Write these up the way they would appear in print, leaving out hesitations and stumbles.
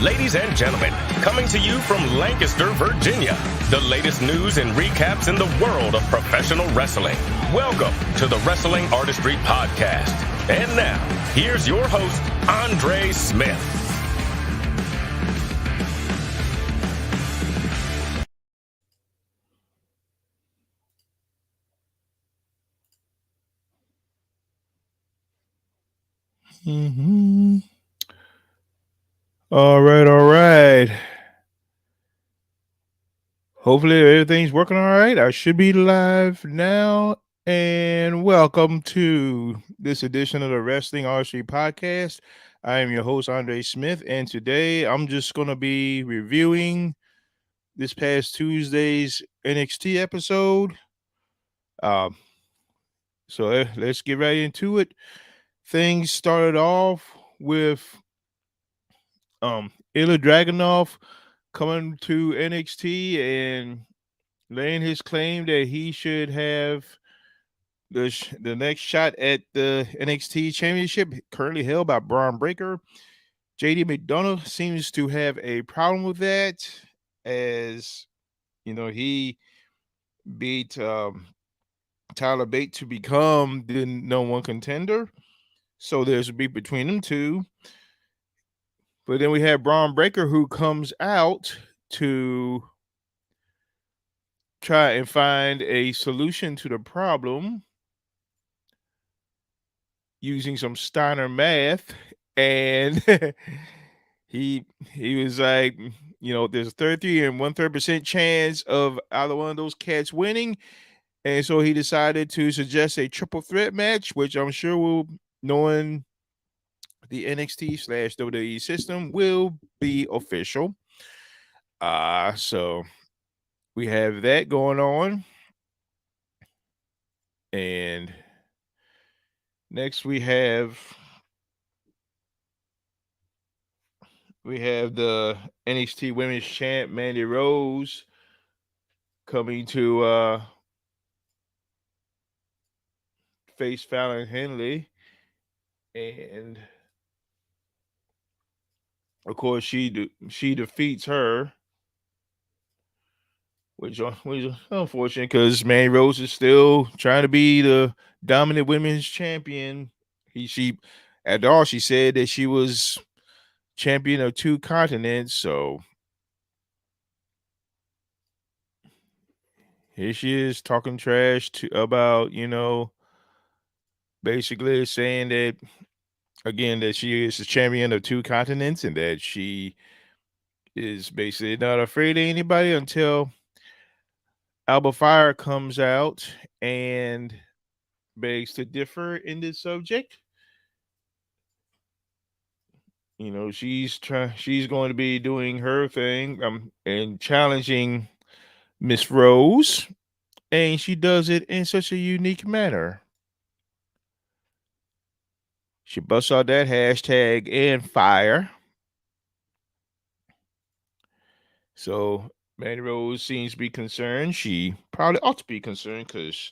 Ladies and gentlemen, coming to you from Lancaster, Virginia, the latest news and recaps in the world of professional wrestling. Welcome to the Wrestling Artistry Podcast. And now, here's your host, Andre Smith. All right. Hopefully everything's working all right. I should be live now. And welcome to this edition of the Wrestling Artistry Podcast. I am your host, Andre Smith, and today I'm just going to be reviewing this past Tuesday's NXT episode. Um, so let's get right into it. Things started off with Ilya Dragunov coming to NXT and laying his claim that he should have the next shot at the NXT Championship, currently held by Braun Breaker. JD McDonough seems to have a problem with that, as you know, he beat Tyler Bate to become the #1 contender. So there's a beef between them two. But then we have Braun Breaker, who comes out to try and find a solution to the problem using some Steiner math, and he was like, there's a 33 and 1/3% chance of either one of those cats winning, and so he decided to suggest a triple threat match, which I'm sure will, knowing the NXT/WWE system, will be official. So we have that going on, and next we have the NXT Women's Champ Mandy Rose coming to face Fallon Henley, and of course she defeats her, which is unfortunate because Mandy Rose is still trying to be the dominant women's champion. She after all, she said that she was champion of 2 continents, so here she is talking trash about, basically saying that, again, that she is the champion of 2 continents and that she is basically not afraid of anybody until Alba Fire comes out and begs to differ in this subject. She's going to be doing her thing and challenging Miss Rose, and she does it in such a unique manner. She busts out that hashtag and fire. So Mandy Rose seems to be concerned. She probably ought to be concerned because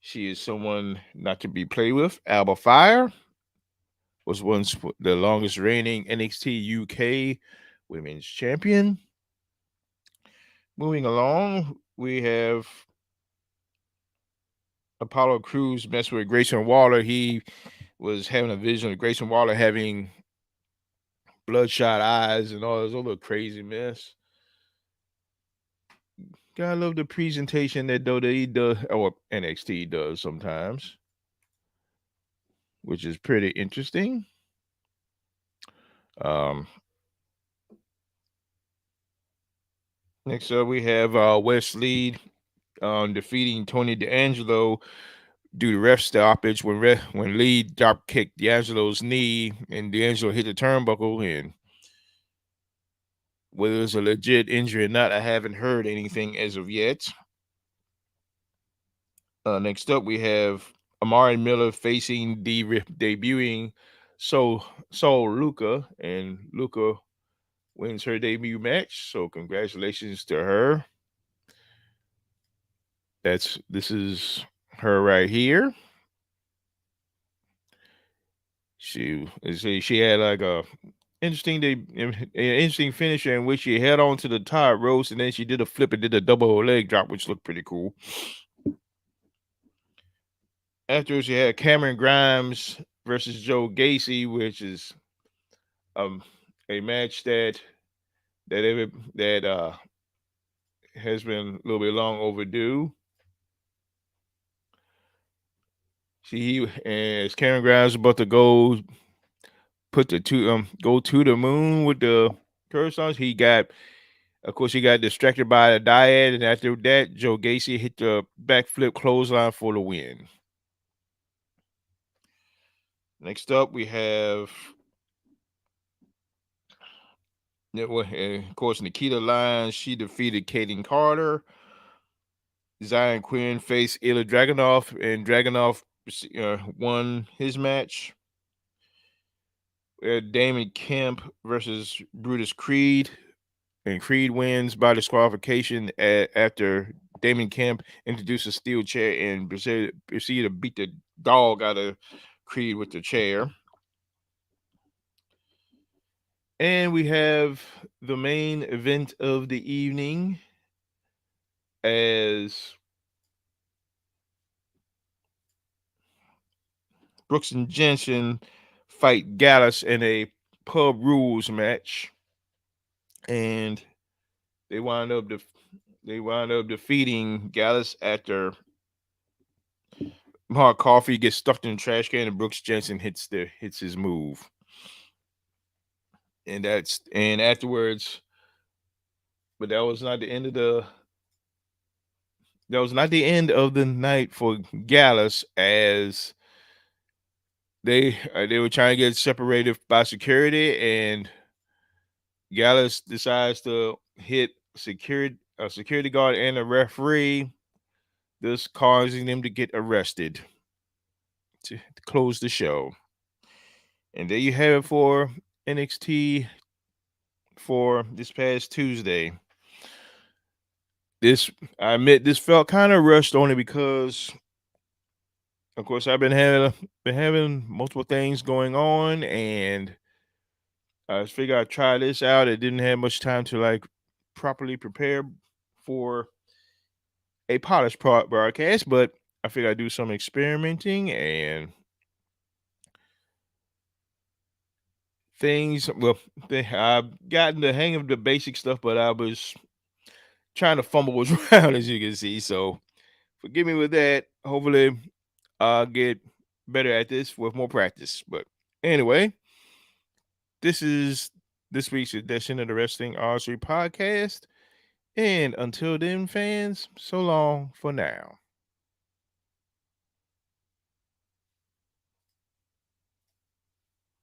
she is someone not to be played with. Alba Fire was once the longest reigning NXT UK Women's Champion. Moving along, we have Apollo Crews messing with Grayson Waller. He was having a vision of Grayson Waller having bloodshot eyes and all this other crazy mess. Gotta love the presentation that WWE does, or NXT does sometimes, which is pretty interesting. Next up, we have Wes Lee defeating Tony D'Angelo due to ref stoppage when Lee drop kicked D'Angelo's knee and D'Angelo hit the turnbuckle. And whether it's a legit injury or not, I haven't heard anything as of yet. Next up, we have Amari Miller facing the debuting Soul Luca, and Luca wins her debut match. So congratulations to her. This is her right here. She had like a interesting finisher in which she held on to the top ropes and then she did a flip and did a double leg drop, which looked pretty cool. Afterwards, you had Cameron Grimes versus Joe Gacy, which is um a match that has been a little bit long overdue. See, as Cameron Grimes is about to go go to the moon with the curve songs, he got distracted by the dyad, and after that, Joe Gacy hit the backflip clothesline for the win. Next up, we have, of course, Nikita Lyons. She defeated Kaden Carter. Zion Quinn faced Ilya Dragunov, and Dragunov won his match. Damon Kemp versus Brutus Creed, and Creed wins by disqualification after Damon Kemp introduced a steel chair and proceeded to beat the dog out of Creed with the chair. And we have the main event of the evening as Brooks and Jensen fight Gallus in a pub rules match, and they wind up defeating Gallus after Mark Coffey gets stuffed in the trash can and Brooks Jensen hits his move. And afterwards, but that was not the end of the night for Gallus, as they were trying to get separated by security, and Gallus decides to hit a security guard and a referee, thus causing them to get arrested to close the show. And there you have it for NXT for this past Tuesday. I admit this felt kind of rushed, only because, of course, I've been having multiple things going on, and I figured I'd try this out. It didn't have much time to properly prepare for a polished broadcast, but I figured I'd do some experimenting and things. Well, I've gotten the hang of the basic stuff, but I was trying to fumble around, as you can see. So forgive me with that. Hopefully, I'll get better at this with more practice. But anyway, this is this week's edition of the Wrestling Artistry podcast. And until then, fans, so long for now.